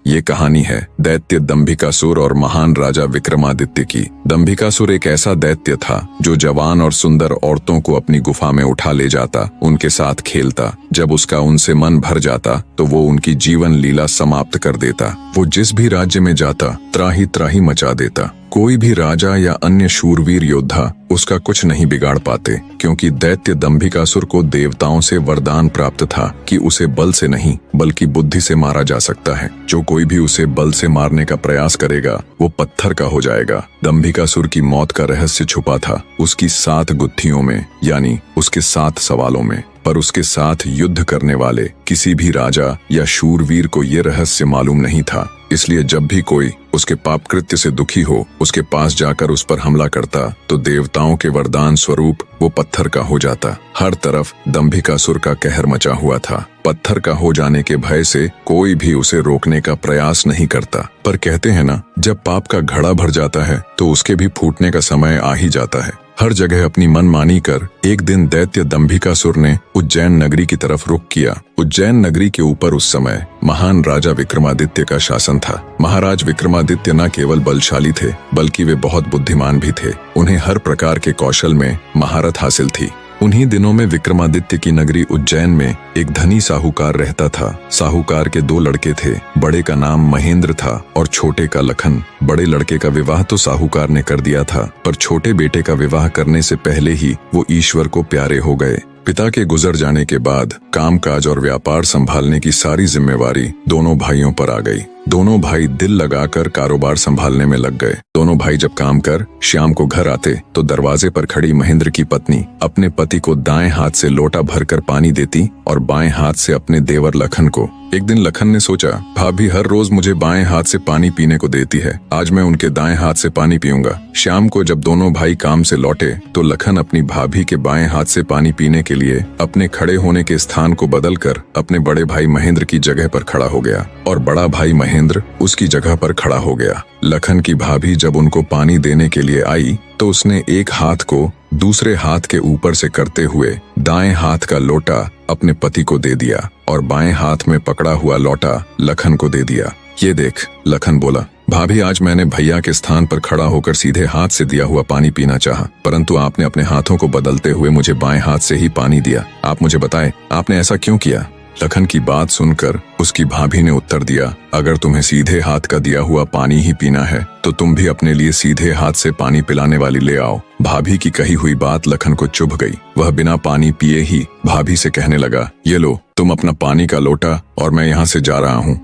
ये कहानी है दैत्य दंभिकासुर और महान राजा विक्रमादित्य की। दंभिकासुर एक ऐसा दैत्य था जो जवान और सुंदर औरतों को अपनी गुफा में उठा ले जाता, उनके साथ खेलता। जब उसका उनसे मन भर जाता तो वो उनकी जीवन लीला समाप्त कर देता। वो जिस भी राज्य में जाता त्राही त्राही मचा देता। कोई भी राजा या अन्य शूरवीर योद्धा उसका कुछ नहीं बिगाड़ पाते, क्योंकि दैत्य दंभिकासुर को देवताओं से वरदान प्राप्त था कि उसे बल से नहीं बल्कि बुद्धि से मारा जा सकता है। जो कोई भी उसे बल से मारने का प्रयास करेगा वो पत्थर का हो जाएगा। दंभिकासुर की मौत का रहस्य छुपा था उसकी 7 गुत्थियों में, यानी उसके 7 सवालों में। पर उसके साथ युद्ध करने वाले किसी भी राजा या शूरवीर को ये रहस्य मालूम नहीं था। इसलिए जब भी कोई उसके पाप कृत्य से दुखी हो उसके पास जाकर उस पर हमला करता तो देवताओं के वरदान स्वरूप वो पत्थर का हो जाता। हर तरफ दंभिकासुर का कहर मचा हुआ था। पत्थर का हो जाने के भय से कोई भी उसे रोकने का प्रयास नहीं करता। पर कहते हैं ना, जब पाप का घड़ा भर जाता है तो उसके भी फूटने का समय आ ही जाता है। हर जगह अपनी मनमानी कर एक दिन दैत्य दंभिकासुर ने उज्जैन नगरी की तरफ रुख किया। उज्जैन नगरी के ऊपर उस समय महान राजा विक्रमादित्य का शासन था। महाराज विक्रमादित्य न केवल बलशाली थे बल्कि वे बहुत बुद्धिमान भी थे। उन्हें हर प्रकार के कौशल में महारत हासिल थी। उन्हीं दिनों में विक्रमादित्य की नगरी उज्जैन में एक धनी साहूकार रहता था। साहूकार के 2 लड़के थे। बड़े का नाम महेंद्र था और छोटे का लखन। बड़े लड़के का विवाह तो साहूकार ने कर दिया था, पर छोटे बेटे का विवाह करने से पहले ही वो ईश्वर को प्यारे हो गए। पिता के गुजर जाने के बाद कामकाज और व्यापार संभालने की सारी जिम्मेवारी दोनों भाइयों पर आ गई। दोनों भाई दिल लगाकर कारोबार संभालने में लग गए। दोनों भाई जब काम कर शाम को घर आते तो दरवाजे पर खड़ी महेंद्र की पत्नी अपने पति को दाएं हाथ से लोटा भरकर पानी देती और बाएं हाथ से अपने देवर लखन को। एक दिन लखन ने सोचा, भाभी हर रोज मुझे बाएं हाथ से पानी पीने को देती है, आज मैं उनके दाएं हाथ से पानी पीऊंगा। शाम को जब दोनों भाई काम से लौटे तो लखन अपनी भाभी के बाएं हाथ से पानी पीने के लिए अपने खड़े होने के स्थान को बदलकर अपने बड़े भाई महेंद्र की जगह पर खड़ा हो गया और बड़ा भाई महेंद्र उसकी जगह पर खड़ा हो गया। लखन की भाभी जब उनको पानी देने के लिए आई तो उसने एक हाथ को दूसरे हाथ के ऊपर से करते हुए दाएं हाथ का लोटा अपने पति को दे दिया और बाएं हाथ में पकड़ा हुआ लोटा लखन को दे दिया। ये देख, लखन बोला, भाभी आज मैंने भैया के स्थान पर खड़ा होकर सीधे हाथ से दिया हुआ पानी पीना चाहा, परंतु आपने अपने हाथों को बदलते हुए मुझे बाएं हाथ से ही पानी दिया। आप मुझे बताएं, आपने ऐसा क्यों किया? लखन की बात सुनकर उसकी भाभी ने उत्तर दिया, अगर तुम्हें सीधे हाथ का दिया हुआ पानी ही पीना है तो तुम भी अपने लिए सीधे हाथ से पानी पिलाने वाली ले आओ। भाभी की कही हुई बात लखन को चुभ गई। वह बिना पानी पिए ही भाभी से कहने लगा, ये लो तुम अपना पानी का लोटा और मैं यहाँ से जा रहा हूँ।